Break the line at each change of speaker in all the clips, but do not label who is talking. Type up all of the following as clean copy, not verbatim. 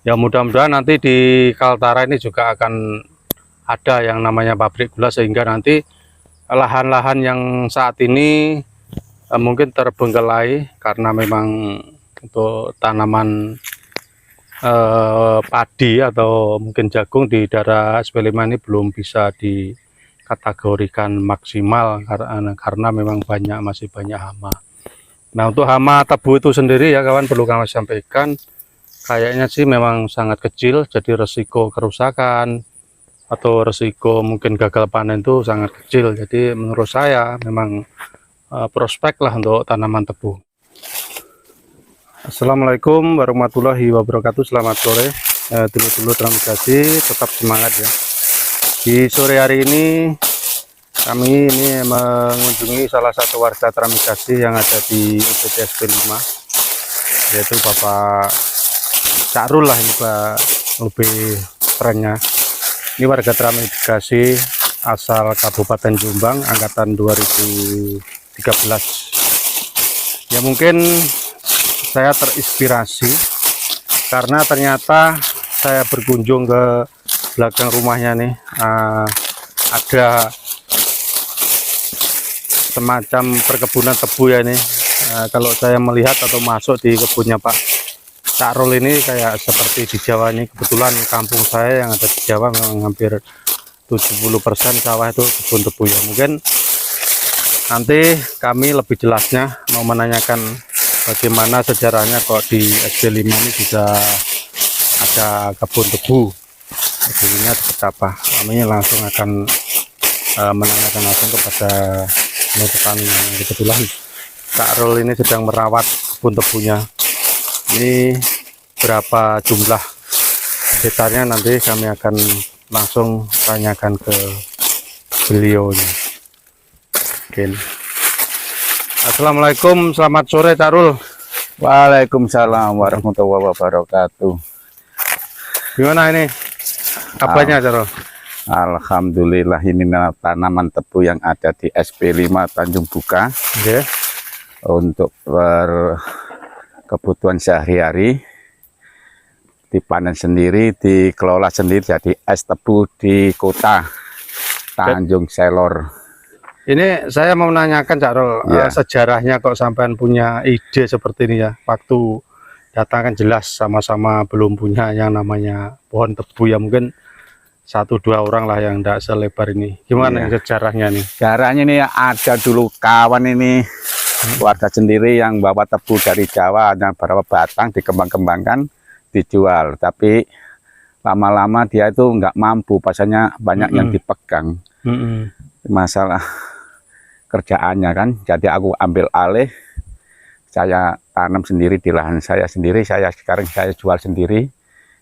Ya mudah-mudahan nanti di Kaltara ini juga akan ada yang namanya pabrik gula, sehingga nanti lahan-lahan yang saat ini mungkin terbengkelai karena memang untuk tanaman padi atau mungkin jagung di daerah SP5 ini belum bisa dikategorikan maksimal karena memang masih banyak hama. Nah, untuk hama tebu itu sendiri ya kawan, perlu kami sampaikan, kayaknya sih memang sangat kecil, jadi resiko kerusakan atau resiko mungkin gagal panen itu sangat kecil. Jadi menurut saya memang prospek lah untuk tanaman tebu. Assalamualaikum warahmatullahi wabarakatuh. Selamat sore dulur-dulur transmigrasi, tetap semangat ya. Di sore hari ini kami ini mengunjungi salah satu warga transmigrasi yang ada di UPT SP5, yaitu Bapak Cakrul lah, ini Pak, lebih kerennya. Ini warga transmigrasi asal Kabupaten Jombang, angkatan 2013. Ya mungkin saya terinspirasi karena ternyata saya berkunjung ke belakang rumahnya nih, ada semacam perkebunan tebu ya ini. Kalau saya melihat atau masuk di kebunnya Pak Cakrul ini kayak seperti di Jawa ini. Kebetulan kampung saya yang ada di Jawa memang hampir 70% sawah itu kebun tebu ya. Mungkin nanti kami lebih jelasnya mau menanyakan bagaimana sejarahnya kok di SP5 ini bisa ada kebun tebu, berdirinya seperti apa. Kami langsung akan menanyakan langsung kepada petani yang kebetulan Cakrul ini sedang merawat kebun tebunya. Ini berapa jumlah hektarnya, nanti kami akan langsung tanyakan ke beliau ini. Oke. Assalamualaikum, selamat sore Cakrul.
Waalaikumsalam warahmatullahi wabarakatuh.
Gimana ini kabarnya Cakrul?
Alhamdulillah, ini tanaman tebu yang ada di SP5 Tanjung Buka.
Okay.
Untuk kebutuhan sehari-hari, dipanen sendiri, dikelola sendiri, jadi es tebu di kota Tanjung Selor.
Ini saya mau menanyakan Cakrul, sejarahnya kok sampean punya ide seperti ini ya. Waktu datang kan jelas sama-sama belum punya yang namanya pohon tebu ya, mungkin 1-2 orang lah yang tidak selebar ini. Gimana sejarahnya nih?
Sejarahnya ini ada dulu kawan ini warga sendiri yang bawa tebu dari Jawa, ada beberapa batang dikembang-kembangkan dijual, tapi lama-lama dia itu nggak mampu, pasarnya banyak yang dipegang. Masalah kerjaannya kan, jadi aku ambil alih, saya tanam sendiri di lahan saya sendiri, sekarang saya jual sendiri.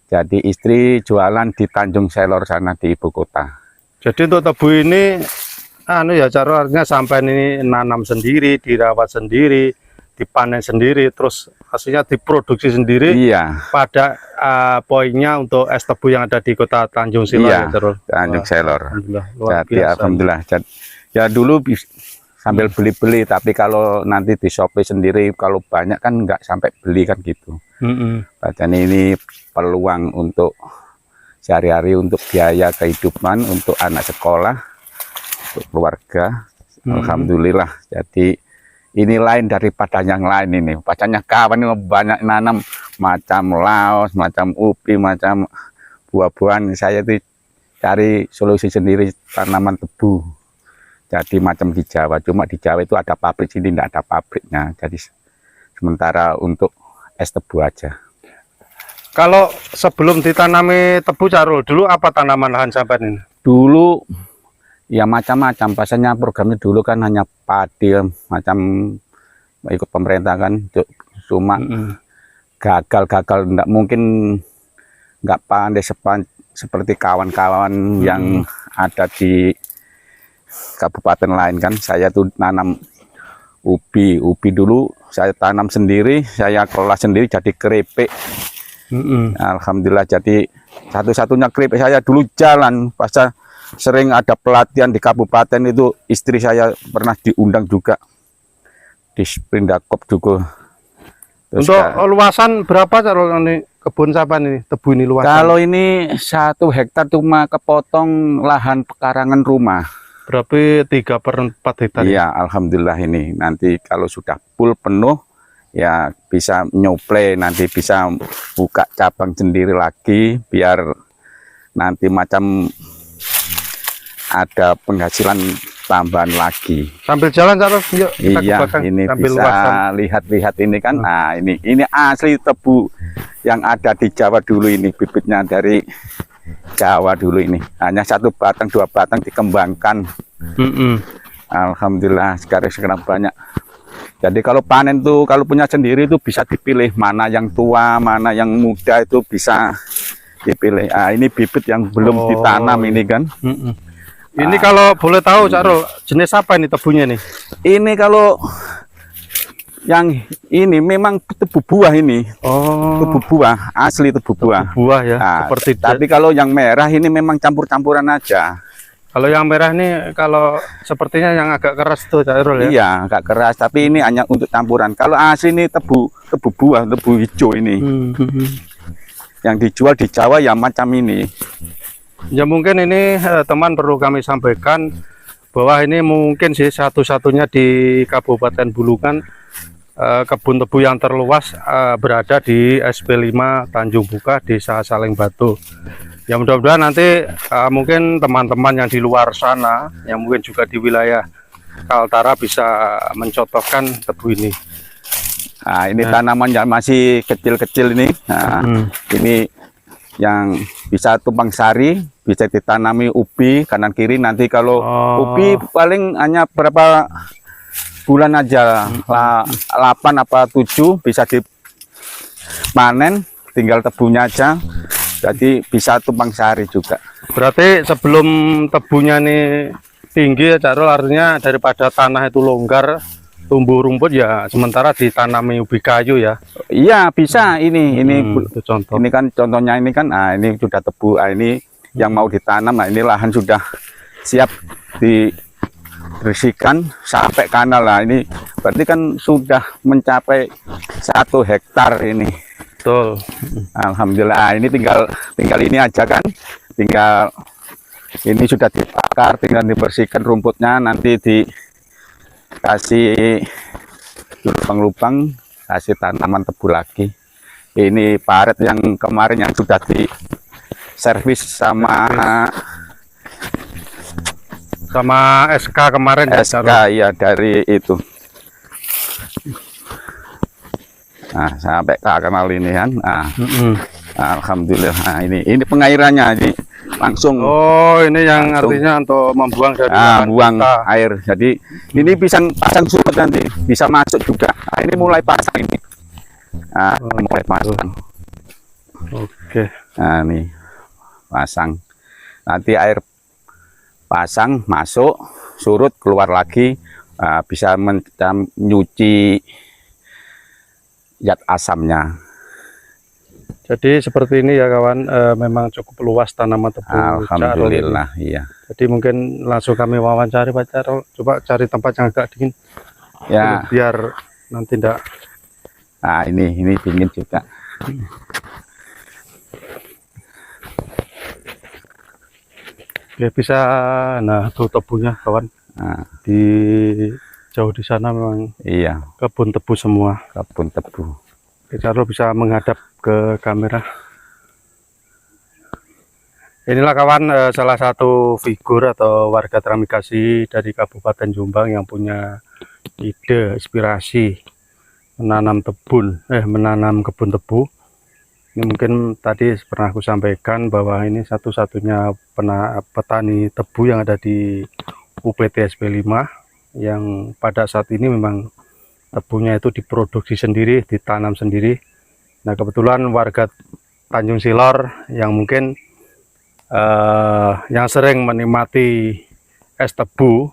Jadi istri jualan di Tanjung Selor sana di ibu kota.
Jadi untuk tebu ini ya Cakrul, artinya sampai ini nanam sendiri, dirawat sendiri, dipanen sendiri, terus hasilnya diproduksi sendiri.
Iya.
Pada poinnya untuk es tebu yang ada di kota Tanjung Selor.
Iya,
ya Cakrul.
Tanjung Selor.
Alhamdulillah,
Jadi alhamdulillah. Ya dulu sambil beli-beli, tapi kalau nanti di Shopee sendiri kalau banyak kan nggak sampai beli kan gitu. Padahal ini peluang untuk sehari-hari, untuk biaya kehidupan, untuk anak sekolah, untuk keluarga. Alhamdulillah. Jadi ini lain daripada yang lain ini. Pacarnya kawan ini banyak nanam macam laos, macam ubi, macam buah-buahan. Saya itu cari solusi sendiri tanaman tebu. Jadi macam di Jawa, cuma di Jawa itu ada pabrik, sini tidak ada pabriknya. Jadi sementara untuk es tebu aja.
Kalau sebelum ditanami tebu Cakrul, dulu apa tanaman lahan sampean ini?
Dulu ya macam-macam, pasalnya programnya dulu kan hanya padi, macam ikut pemerintah kan, cuma gagal, enggak mungkin, nggak pandai seperti kawan-kawan yang ada di kabupaten lain kan. Saya tuh nanam ubi dulu, saya tanam sendiri, saya kelola sendiri jadi keripik. Alhamdulillah, jadi satu-satunya keripik saya dulu jalan. Pas sering ada pelatihan di kabupaten itu, istri saya pernah diundang juga di Sprindakop juga. Terus
untuk luasan berapa Cakrul ini kebun siapa nih tebu ini luas?
Kalau ini 1 hektar cuma kepotong lahan pekarangan rumah.
Berarti 3/4 hektar.
Iya, alhamdulillah ini. Nanti kalau sudah full penuh, ya bisa nyople, nanti bisa buka cabang sendiri lagi, biar nanti macam ada penghasilan tambahan lagi.
Sambil jalan Cak, yuk kita ke
Iya,
belakang,
ini
sambil
bisa
luasan.
lihat-lihat ini kan. Nah, ini asli tebu yang ada di Jawa dulu ini, bibitnya dari Jawa dulu ini. Hanya 1 batang, 2 batang dikembangkan. Alhamdulillah sekarang banyak. Jadi kalau panen tuh, kalau punya sendiri itu bisa dipilih mana yang tua, mana yang muda, itu bisa dipilih. Ah, ini bibit yang belum ditanam ini kan.
Ini kalau boleh tahu Cak Rul, jenis apa ini tebunya nih?
Ini kalau yang ini memang tebu buah ini.
Oh,
Tebu buah, asli tebu buah.
buah ya,
Nah,
seperti
tapi kalau yang merah ini memang campur-campuran aja.
kalau yang merah nih, kalau sepertinya yang agak keras tuh Cak Rul ya.
Iya, agak keras, tapi ini hanya untuk campuran. Kalau asli ini tebu buah, tebu hijau ini. Yang dijual di Jawa ya macam ini.
Ya mungkin ini teman perlu kami sampaikan bahwa ini mungkin sih satu-satunya di Kabupaten Bulungan kebun tebu yang terluas berada di SP5 Tanjung Buka, Desa Saling Batu. Ya mudah-mudahan nanti mungkin teman-teman yang di luar sana, yang mungkin juga di wilayah Kaltara bisa mencontohkan tebu ini.
Nah, ini tanaman yang masih kecil-kecil ini. Nah, ini yang bisa tumpang sari, bisa ditanami ubi kanan kiri. Nanti kalau ubi paling hanya berapa bulan aja, 8 apa 7 bisa dipanen, tinggal tebunya aja. Jadi bisa tumpang sari juga.
Berarti sebelum tebunya nih tinggi ya Cak Rul, artinya daripada tanah itu longgar, tumbuh rumput ya sementara ditanami ubi kayu ya.
Iya bisa ini
Itu contoh.
ini kan contohnya ini kan. Nah, ini sudah tebu. Nah, ini yang mau ditanam. Nah, ini lahan sudah siap dibersihkan sampai kanal. Nah, ini berarti kan sudah mencapai 1 hektar ini.
Betul.
Alhamdulillah. Nah, ini tinggal ini aja kan. Tinggal ini sudah dibakar, tinggal dibersihkan rumputnya, nanti dikasih lubang-lubang, kasih tanaman tebu lagi. Ini paret yang kemarin yang sudah diservis sama
SK kemarin ya Cak
SK
Rul.
ya dari itu. Nah, sampai ke kanal ini kan. Nah, alhamdulillah. Nah, ini pengairannya ini langsung.
Oh, ini yang
langsung.
artinya untuk membuang dari
Buang
kita.
air. Jadi ini pasang surut nanti bisa masuk juga. Nah, ini mulai pasang ini. Nah, mulai pasang.
Oke.
Nah, ini pasang. Nanti air pasang masuk, surut keluar lagi. Nah, bisa nyuci zat asamnya.
Jadi seperti ini ya kawan, memang cukup luas tanaman tebu Cak Rul ini.
Alhamdulillah, iya.
Jadi mungkin langsung kami wawancari Pak Cak Rul. Coba cari tempat yang agak dingin.
Ya.
Biar nanti enggak.
Nah, ini dingin juga.
Ya bisa, nah tuh tebunya kawan.
Nah,
Di jauh di sana memang
iya,
kebun tebu semua.
kebun tebu.
Cak Rul bisa menghadap ke kamera. Inilah kawan salah satu figur atau warga teramigrasi dari Kabupaten Jombang yang punya ide, inspirasi menanam kebun tebu. Ini mungkin tadi pernah aku sampaikan bahwa ini satu-satunya petani tebu yang ada di UPT SP5 yang pada saat ini memang tebunya itu diproduksi sendiri, ditanam sendiri. Nah, kebetulan warga Tanjung Silor yang mungkin yang sering menikmati es tebu,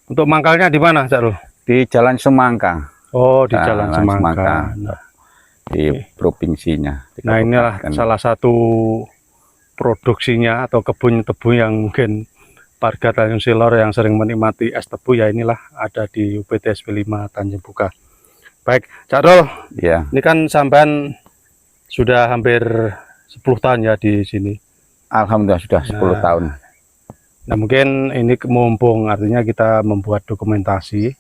untuk mangkalnya di mana Cak Rul?
Di Jalan Semangka.
Oh, di
Nah,
Jalan
Semangka.
Semangka. Nah,
Di provinsinya. di
Nah, inilah
kabupaten.
salah satu produksinya atau kebun tebu yang mungkin warga Tanjung Silor yang sering menikmati es tebu ya inilah ada di UPT SP5 Tanjung Buka. Baik, Cak Rul,
Ya,
ini kan sampean Sudah hampir 10 tahun ya di sini.
Alhamdulillah sudah 10 tahun.
Nah mungkin ini mumpung artinya kita membuat dokumentasi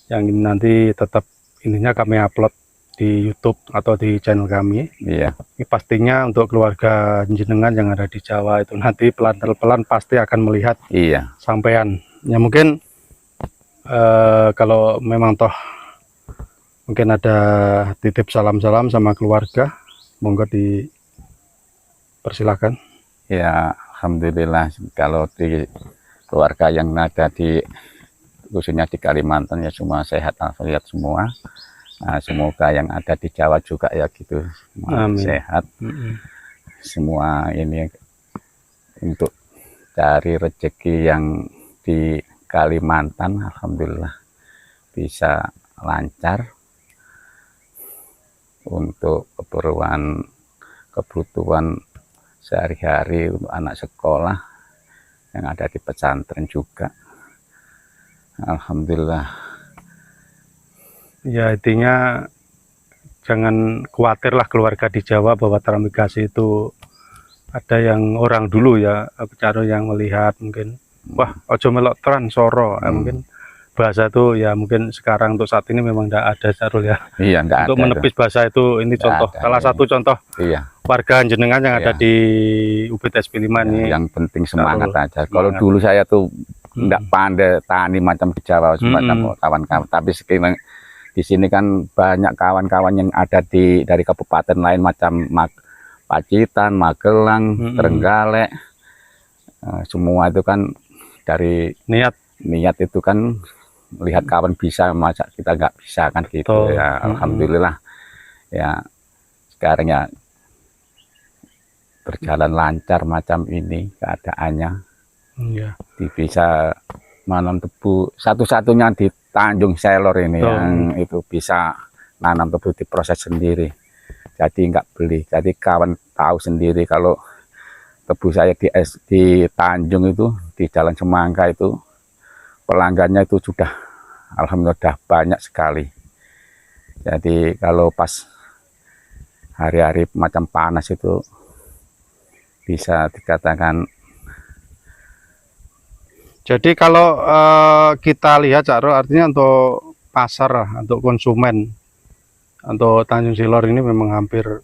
yang ini nanti tetap ininya kami upload di YouTube atau di channel kami.
Iya.
Ini pastinya untuk keluarga jenengan yang ada di Jawa itu nanti pelan-pelan pasti akan melihat
Iya.
sampean. Ya mungkin kalau memang toh mungkin ada titip salam-salam sama keluarga, monggo dipersilakan.
Ya, alhamdulillah kalau di keluarga yang ada di khususnya di Kalimantan ya semua sehat alhamdulillah semua. Nah, semoga yang ada di Jawa juga ya gitu sehat. Semua ini untuk cari rezeki yang di Kalimantan alhamdulillah bisa lancar untuk kebutuhan sehari-hari untuk anak sekolah yang ada di pesantren juga. Alhamdulillah. Ya
intinya jangan khawatirlah keluarga di Jawa bahwa transmigrasi itu ada yang orang dulu ya, cara yang melihat mungkin wah ojo melok tran soro mungkin bahasa itu ya mungkin sekarang untuk saat ini memang tidak ada Carul ya.
Iya, untuk
menepis bahasa itu ini contoh salah satu contoh.
Iya.
Warga jenengan yang ada di UPTSP 5 ini.
Yang penting semangat aja. Kalau dulu saya tuh enggak pandai tani macam di Jawa semacam kawan-kawan, tapi sekarang di sini kan banyak kawan-kawan yang ada dari kabupaten lain macam Pacitan, Magelang, Trenggalek. Semua itu kan dari niat itu kan melihat kawan bisa masa kita nggak bisa kan gitu. Ya alhamdulillah ya sekarang ya berjalan lancar macam ini keadaannya. Bisa nanam tebu satu-satunya di Tanjung Selor ini yang itu bisa nanam tebu diproses sendiri, jadi nggak beli. Jadi kawan tahu sendiri kalau tebu saya di Tanjung itu di Jalan Semangka itu pelanggannya itu sudah alhamdulillah sudah banyak sekali. Jadi kalau pas hari-hari macam panas itu bisa dikatakan.
Jadi kalau kita lihat Cak Ro, artinya untuk pasar, untuk konsumen, untuk Tanjung Selor ini memang hampir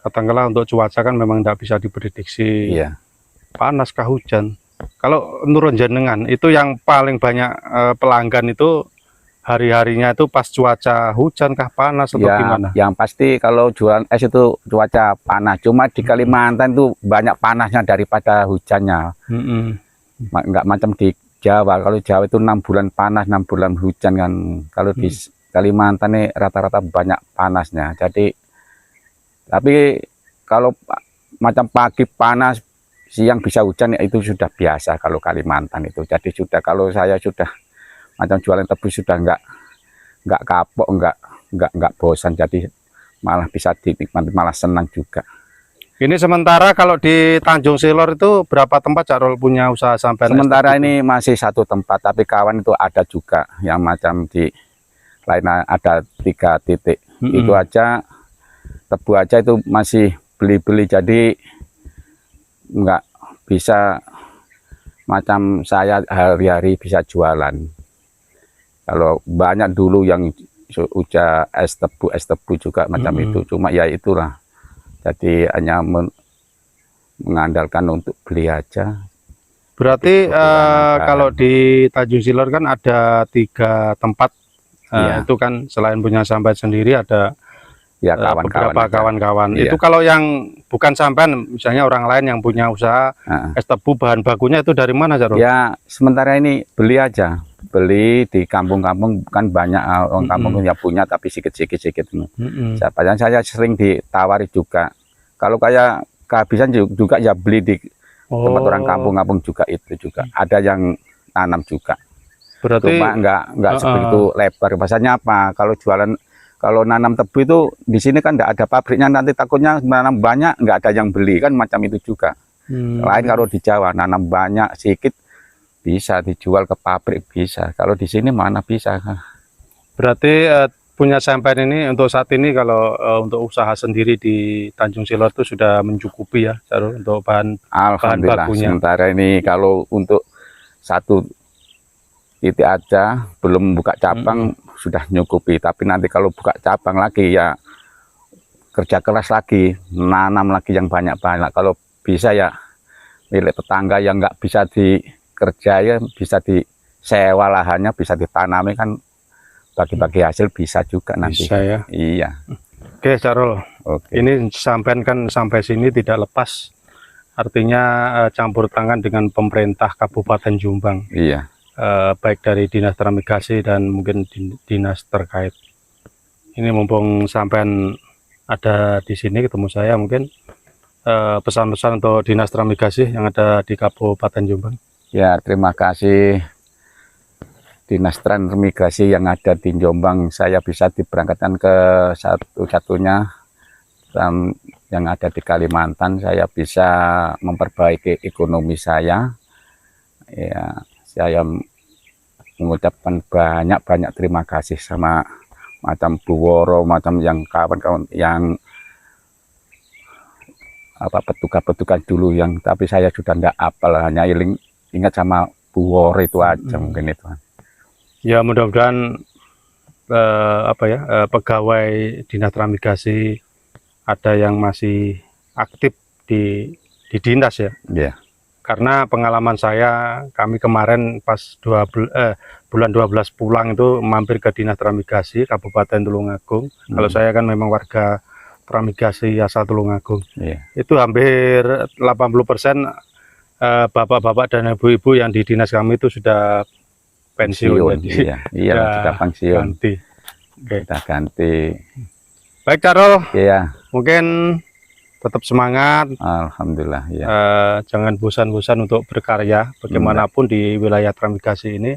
katakanlah untuk cuaca kan memang tidak bisa diprediksi.
Iya.
Panas kah hujan. Kalau menurut jenengan itu yang paling banyak pelanggan itu hari-harinya itu pas cuaca hujan kah panas atau gimana?
Yang pasti kalau jualan es itu cuaca panas. Cuma di Kalimantan itu banyak panasnya daripada hujannya. Enggak macam di Jawa. Kalau Jawa itu 6 bulan panas, 6 bulan hujan kan. Kalau di Kalimantan ini rata-rata banyak panasnya. Jadi tapi kalau macam pagi panas, siang bisa hujan ya itu sudah biasa kalau Kalimantan itu. Jadi sudah kalau saya sudah macam jualan tebu sudah enggak kapok, enggak bosan, jadi malah bisa dinikmati, malah senang juga. Ini
sementara kalau di Tanjung Selor itu berapa tempat Cak Rol punya usaha sampai?
Sementara ini masih 1 tempat, tapi kawan itu ada juga yang macam di lain ada 3 titik. Itu aja tebu aja itu masih beli-beli, jadi enggak bisa macam saya hari-hari bisa jualan. Kalau banyak dulu yang es tebu juga macam itu, cuma ya itulah. Jadi hanya mengandalkan untuk beli aja.
Berarti kalau di Tanjung Selor kan ada 3 tempat, itu kan selain punya sampai sendiri ada beberapa kawan-kawan. Itu kalau yang bukan sampean, misalnya orang lain yang punya usaha es tebu, bahan bakunya itu dari mana Cak Rol? Ya
sementara ini beli aja. Beli di kampung-kampung kan banyak orang kampung yang punya tapi sedikit-sedikit. Saya sering ditawari juga. Kalau kayak kehabisan juga ya beli di tempat orang kampung-kampung juga, itu juga ada yang tanam juga. Berarti cuma enggak sebegitu lebar. Bahasanya apa? Kalau nanam tebu itu di sini kan enggak ada pabriknya, nanti takutnya nanam banyak enggak ada yang beli kan macam itu juga. Lain kalau di Jawa nanam banyak sedikit bisa dijual ke pabrik bisa. Kalau di sini mana bisa.
Berarti punya sampean ini untuk saat ini kalau untuk usaha sendiri di Tanjung Silor itu sudah mencukupi ya, Carul, untuk bahan
Alhamdulillah,
bakunya.
sementara ini kalau untuk satu titik aja belum buka cabang sudah nyukupi, tapi nanti kalau buka cabang lagi ya kerja keras lagi, nanam lagi yang banyak-banyak. Kalau bisa ya milik tetangga yang nggak bisa dikerja ya bisa disewa lahannya, bisa ditanami kan, bagi-bagi hasil bisa juga nanti.
Bisa ya.
Iya.
Oke, Carul.
Oke.
Ini sampean kan sampai sini tidak lepas, artinya campur tangan dengan pemerintah Kabupaten Jombang,
Iya.
baik dari dinas transmigrasi dan mungkin dinas terkait. Ini mumpung sampean ada di sini ketemu saya, mungkin pesan-pesan untuk dinas transmigrasi yang ada di Kabupaten Jombang.
Ya, terima kasih dinas transmigrasi yang ada di Jombang. Saya bisa diberangkatkan ke satu-satunya yang ada di Kalimantan. Saya bisa memperbaiki ekonomi saya. Ya, saya mengucapkan banyak-banyak terima kasih sama macam Bu Woro, macam yang kawan-kawan yang apa petugas-petugas dulu yang, tapi saya sudah nggak apal, hanya ingat sama Bu Woro itu aja mungkin itu.
Ya, mudah-mudahan pegawai dinas transmigrasi ada yang masih aktif di dinas ya.
Iya.
Karena pengalaman saya, kami kemarin pas bulan 12 pulang itu mampir ke dinas transmigrasi Kabupaten Tulungagung. Kalau saya kan memang warga transmigrasi asal Tulungagung.
Iya.
Itu hampir 80% bapak-bapak dan ibu-ibu yang di dinas kami itu sudah pensiun.
Iya, sudah pensiun.
Ganti. Oke.
Sudah ganti.
Baik, Carul.
Iya.
Mungkin tetap semangat.
Alhamdulillah. Ya.
Jangan bosan-bosan untuk berkarya. Bagaimanapun di wilayah transmigrasi ini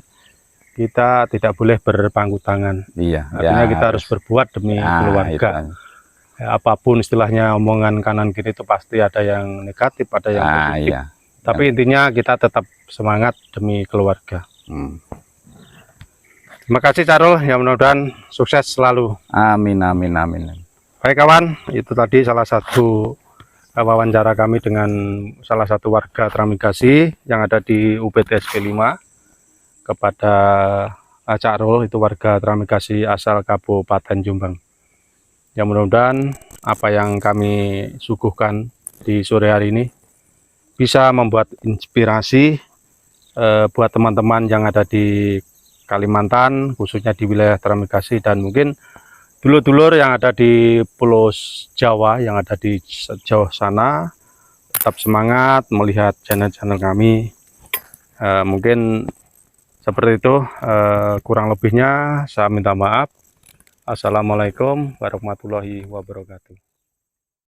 kita tidak boleh berpangku tangan.
Iya.
Artinya kita harus berbuat demi keluarga. Apapun istilahnya omongan kanan kiri itu pasti ada yang negatif, ada yang positif.
Iya.
Tapi intinya kita tetap semangat demi keluarga. Terima kasih, Carul. Ya, mudah-mudahan sukses selalu.
Amin, amin, amin.
Baik kawan, itu tadi salah satu wawancara kami dengan salah satu warga transmigrasi yang ada di UPTSP 5 kepada Carul, itu warga transmigrasi asal Kabupaten Jombang. Ya, mudah-mudahan apa yang kami suguhkan di sore hari ini bisa membuat inspirasi buat teman-teman yang ada di Kalimantan, khususnya di wilayah transmigrasi, dan mungkin dulur-dulur yang ada di Pulau Jawa, yang ada di jauh sana, tetap semangat melihat channel-channel kami. Mungkin seperti itu, kurang lebihnya saya minta maaf. Assalamualaikum warahmatullahi wabarakatuh.